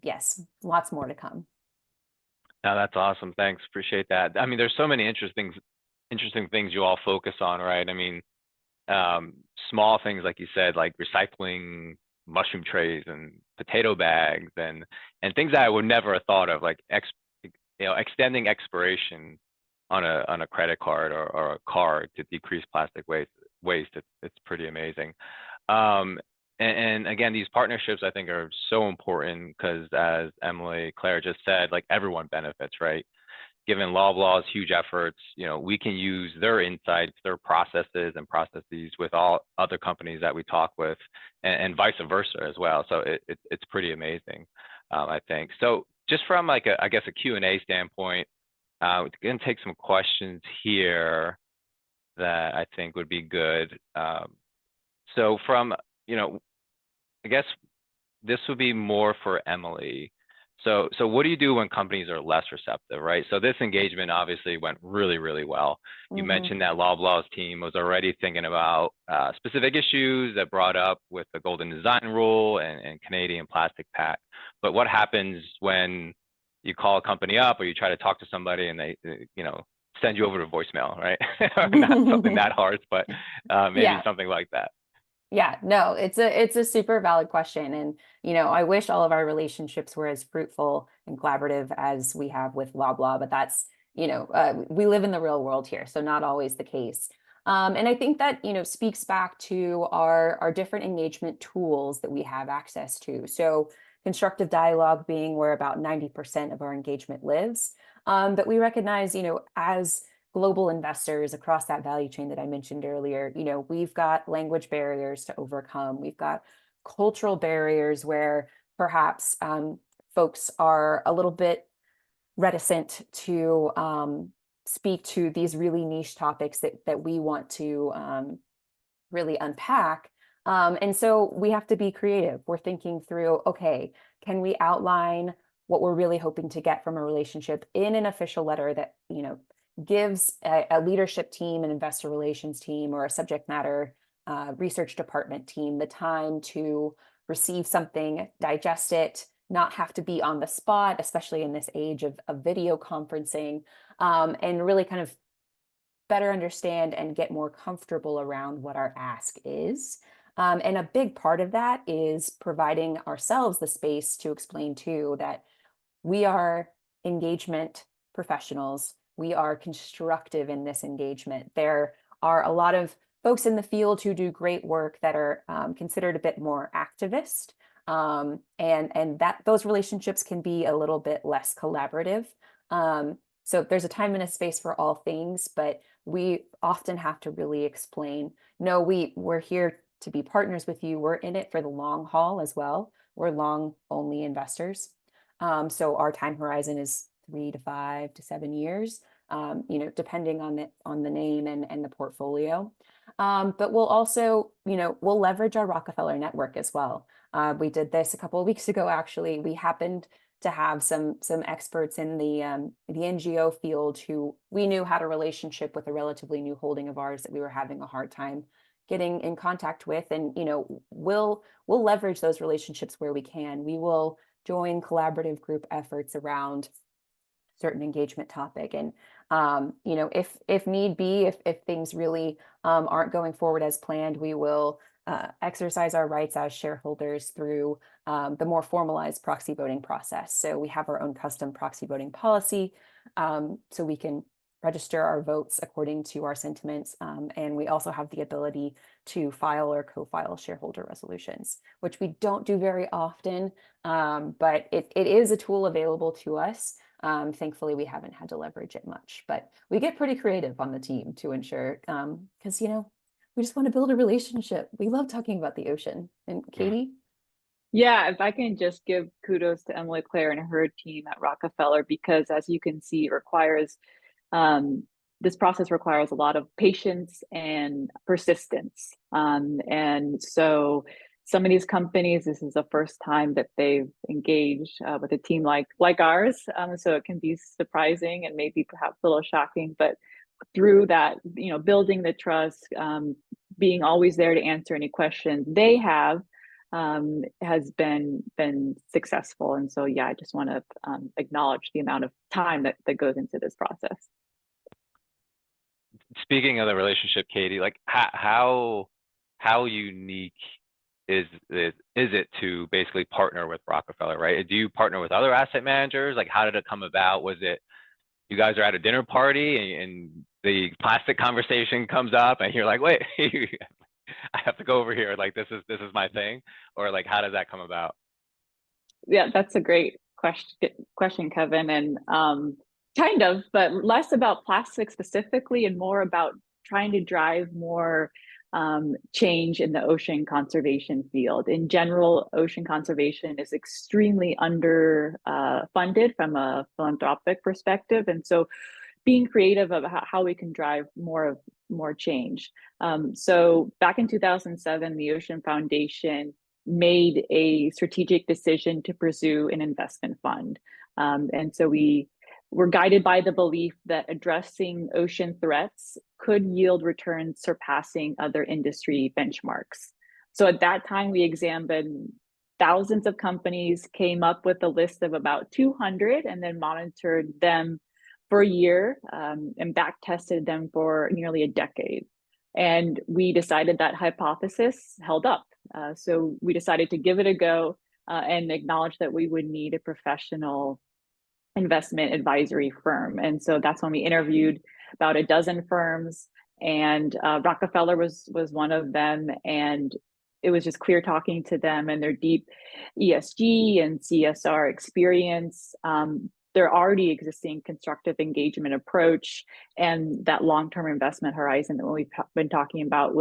yes, lots more to come. No, that's awesome. Thanks. Appreciate that. I mean, there's so many interesting things you all focus on, right? I mean, small things, like you said, like recycling mushroom trays and potato bags and things that I would never have thought of, like extending expiration on a credit card or a card to decrease plastic waste. It's pretty amazing. And again, these partnerships I think are so important because, as Emily, Claire just said, like everyone benefits, right? Given Loblaw's huge efforts, we can use their insights, their processes with all other companies that we talk with, and vice versa as well. So it's pretty amazing, I think. So just from like a Q&A standpoint, we're going to take some questions here that I think would be good. So from, I guess this would be more for Emily. So what do you do when companies are less receptive, right? So this engagement obviously went really, really well. You mentioned that Loblaw's team was already thinking about specific issues that brought up with the Golden Design Rule and Canadian Plastic Pact. But what happens when you call a company up or you try to talk to somebody and they send you over to voicemail, right? Not something that hard, but maybe something like that. Yeah, no, it's a super valid question. And, I wish all of our relationships were as fruitful and collaborative as we have with Loblaw, but that's, we live in the real world here, so not always the case. And I think that, speaks back to our different engagement tools that we have access to. So constructive dialogue being where about 90% of our engagement lives. But we recognize, as global investors across that value chain that I mentioned earlier, we've got language barriers to overcome. We've got cultural barriers where perhaps folks are a little bit reticent to speak to these really niche topics that we want to really unpack. And so we have to be creative. We're thinking through, okay, can we outline what we're really hoping to get from a relationship in an official letter that, gives a leadership team, an investor relations team, or a subject matter research department team the time to receive something, digest it, not have to be on the spot, especially in this age of video conferencing, and really kind of better understand and get more comfortable around what our ask is. And a big part of that is providing ourselves the space to explain too that we are engagement professionals. We are constructive in this engagement. There are a lot of folks in the field who do great work that are considered a bit more activist. And that those relationships can be a little bit less collaborative. So there's a time and a space for all things, but we often have to really explain, no, we're here to be partners with you. We're in it for the long haul as well. We're long only investors. So our time horizon is 3 to 5 to 7 years, depending on the name and the portfolio. But we'll also, we'll leverage our Rockefeller network as well. We did this a couple of weeks ago, actually. We happened to have some experts in the NGO field who we knew had a relationship with a relatively new holding of ours that we were having a hard time getting in contact with. And, we'll leverage those relationships where we can. We will join collaborative group efforts around certain engagement topic. And, if need be, if things really aren't going forward as planned, we will exercise our rights as shareholders through the more formalized proxy voting process. So we have our own custom proxy voting policy, so we can register our votes according to our sentiments. And we also have the ability to file or co-file shareholder resolutions, which we don't do very often, but it is a tool available to us. Thankfully, we haven't had to leverage it much, but we get pretty creative on the team to ensure, because, we just want to build a relationship. We love talking about the ocean. And Katie? Yeah, if I can just give kudos to Emily Claire and her team at Rockefeller, because as you can see, it requires this process requires a lot of patience and persistence. And so some of these companies, this is the first time that they've engaged with a team like ours. So it can be surprising and maybe perhaps a little shocking, but through that, building the trust, being always there to answer any questions they have, has been successful. And so, yeah, I just want to acknowledge the amount of time that goes into this process. Speaking of the relationship, Katie, like how unique is it to basically partner with Rockefeller, right? Do you partner with other asset managers? Like, how did it come about? Was it you guys are at a dinner party and the plastic conversation comes up and you're like, wait, I have to go over here. Like, this is my thing, or like, how does that come about? Yeah, that's a great question, Kevin. And kind of, but less about plastic specifically and more about trying to drive more change in the ocean conservation field. In general, ocean conservation is extremely underfunded from a philanthropic perspective. And so being creative about how we can drive more change. So back in 2007, the Ocean Foundation made a strategic decision to pursue an investment fund. And so we were guided by the belief that addressing ocean threats could yield returns surpassing other industry benchmarks. So at that time, we examined thousands of companies, came up with a list of about 200, and then monitored them for a year and back tested them for nearly a decade. And we decided that hypothesis held up. So we decided to give it a go and acknowledge that we would need a professional investment advisory firm. And so that's when we interviewed about a dozen firms, and Rockefeller was one of them. And it was just clear talking to them and their deep ESG and CSR experience, their already existing constructive engagement approach, and that long-term investment horizon that we've been talking about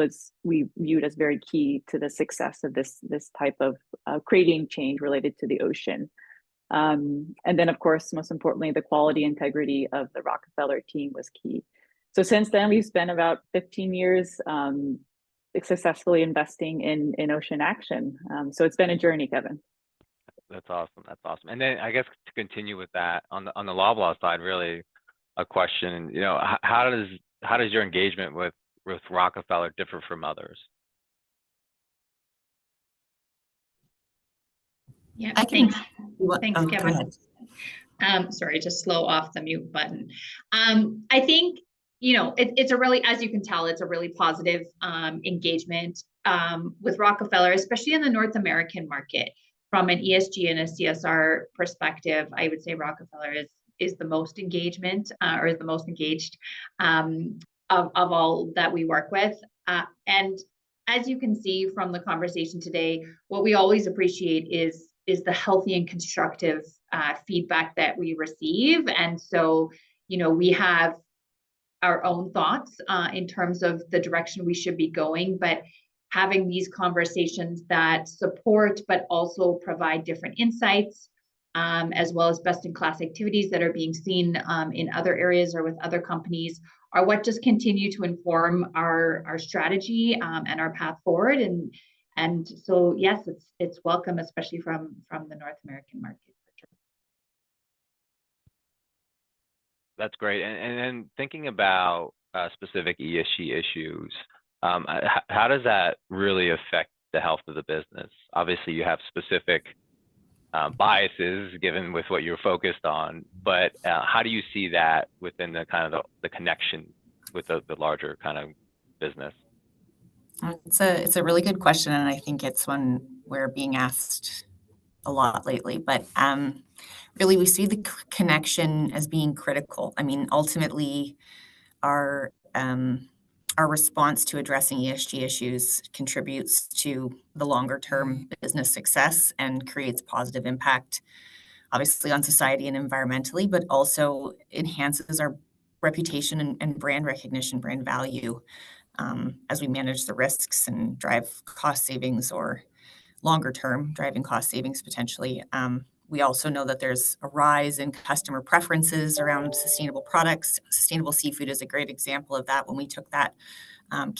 we viewed as very key to the success of this type of creating change related to the ocean. And then, of course, most importantly, the quality integrity of the Rockefeller team was key. So since then, we've spent about 15 years successfully investing in ocean action. So it's been a journey, Kevin. That's awesome. That's awesome. And then I guess to continue with that on the Loblaw side, really a question, how does your engagement with Rockefeller differ from others? Yeah, I can. Thanks, Kevin. Sorry, just slow off the mute button. I think, it's a really, as you can tell, it's a really positive engagement with Rockefeller, especially in the North American market. From an ESG and a CSR perspective, I would say Rockefeller the most engagement or is the most engaged of all that we work with. And as you can see from the conversation today, what we always appreciate is the healthy and constructive feedback that we receive. And so, we have our own thoughts in terms of the direction we should be going, but having these conversations that support, but also provide different insights, as well as best-in-class activities that are being seen in other areas or with other companies, are what just continue to inform our strategy and our path forward. And so, yes, it's welcome, especially from the North American market. That's great. And thinking about specific ESG issues, how does that really affect the health of the business? Obviously, you have specific biases given with what you're focused on, but how do you see that within the kind of the connection with the larger kind of business? It's a really good question, and I think it's one we're being asked a lot lately. But really, we see the connection as being critical. I mean, ultimately, our response to addressing ESG issues contributes to the longer term business success and creates positive impact, obviously on society and environmentally, but also enhances our reputation and brand recognition, brand value, as we manage the risks and drive cost savings, or longer term driving cost savings potentially. We also know that there's a rise in customer preferences around sustainable products. Sustainable seafood is a great example of that. When we took that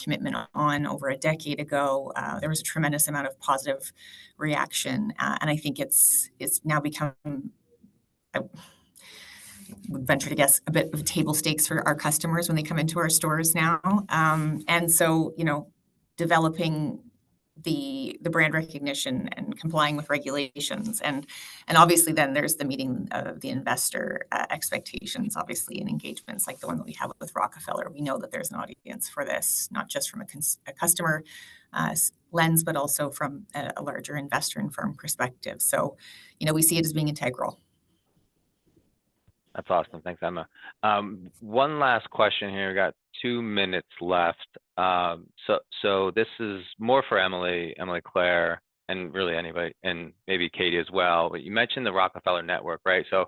commitment on over a decade ago, there was a tremendous amount of positive reaction. And I think it's now become, I would venture to guess, a bit of table stakes for our customers when they come into our stores now. And so, developing the brand recognition and complying with regulations, and obviously then there's the meeting of the investor expectations, obviously, in engagements like the one that we have with Rockefeller. We know that there's an audience for this, not just from a customer lens, but also from a larger investor and firm perspective. So, we see it as being integral. That's awesome. Thanks, Emma. One last question here. We got 2 minutes left. So this is more for Emily, Claire, and really anybody, and maybe Katie as well. But you mentioned the Rockefeller Network, right? So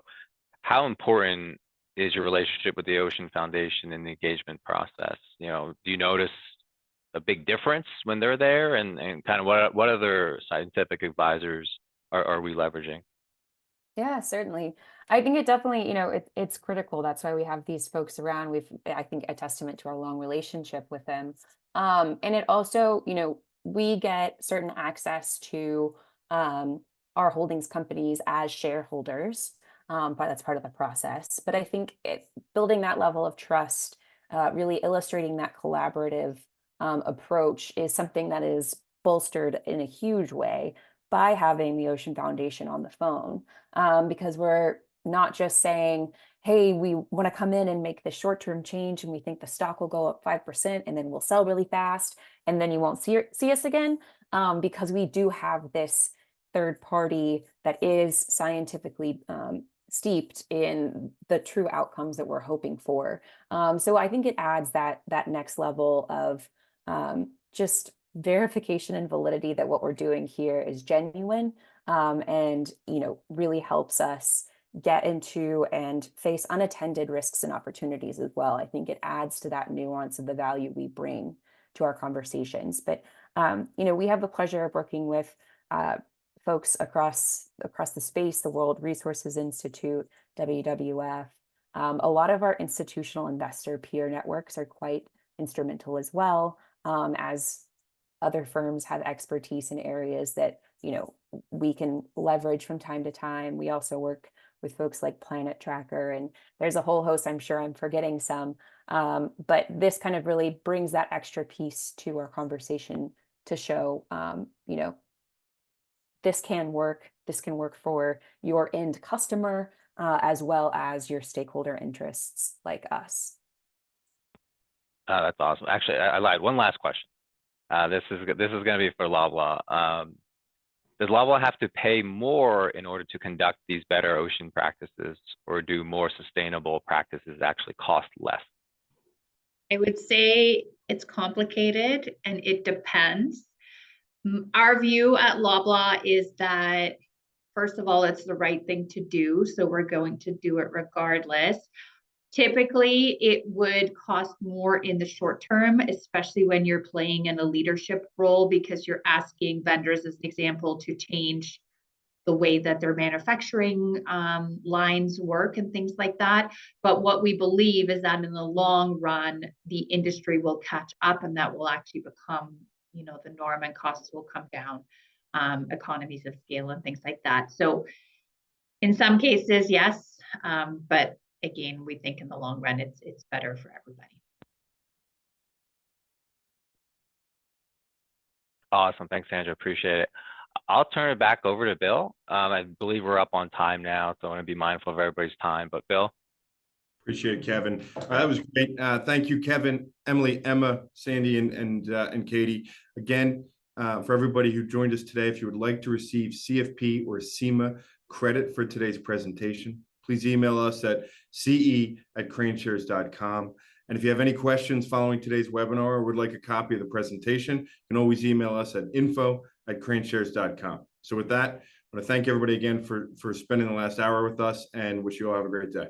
how important is your relationship with the Ocean Foundation in the engagement process? Do you notice a big difference when they're there, and kind of what other scientific advisors are we leveraging? Yeah, certainly. I think it definitely, it's critical. That's why we have these folks around. I think, a testament to our long relationship with them. And it also, we get certain access to our holdings companies as shareholders, but that's part of the process. But I think building that level of trust, really illustrating that collaborative approach, is something that is bolstered in a huge way by having the Ocean Foundation on the phone, because we're not just saying, hey, we want to come in and make this short-term change, and we think the stock will go up 5%, and then we'll sell really fast, and then you won't see us again, because we do have this third party that is scientifically steeped in the true outcomes that we're hoping for. So I think it adds that next level of just verification and validity that what we're doing here is genuine, and really helps us get into and face unattended risks and opportunities as well. I think it adds to that nuance of the value we bring to our conversations. But we have the pleasure of working with folks across the space, the World Resources Institute, WWF. A lot of our institutional investor peer networks are quite instrumental as well, as other firms have expertise in areas that we can leverage from time to time. We also work with folks like Planet Tracker, and there's a whole host. I'm sure I'm forgetting some, but this kind of really brings that extra piece to our conversation to show, this can work. This can work for your end customer, as well as your stakeholder interests like us. That's awesome. Actually, I lied. One last question. This is going to be for Loblaw. Does Loblaw have to pay more in order to conduct these better ocean practices, or do more sustainable practices actually cost less? I would say it's complicated and it depends. Our view at Loblaw is that, first of all, it's the right thing to do, so we're going to do it regardless. Typically, it would cost more in the short term, especially when you're playing in a leadership role, because you're asking vendors, as an example, to change the way that their manufacturing lines work and things like that. But what we believe is that in the long run, the industry will catch up, and that will actually become, the norm, and costs will come down, economies of scale and things like that. So in some cases, yes, but again, we think in the long run, it's better for everybody. Awesome. Thanks, Sandra. Appreciate it. I'll turn it back over to Bill. I believe we're up on time now, so I want to be mindful of everybody's time. But Bill? Appreciate it, Kevin. That was great. Thank you, Kevin, Emily, Emma, Sandy, and Katie. Again, for everybody who joined us today, if you would like to receive CFP or SEMA credit for today's presentation, please email us at ce@KraneShares.com. And if you have any questions following today's webinar or would like a copy of the presentation, you can always email us at info@KraneShares.com. So with that, I want to thank everybody again for spending the last hour with us, and wish you all have a great day.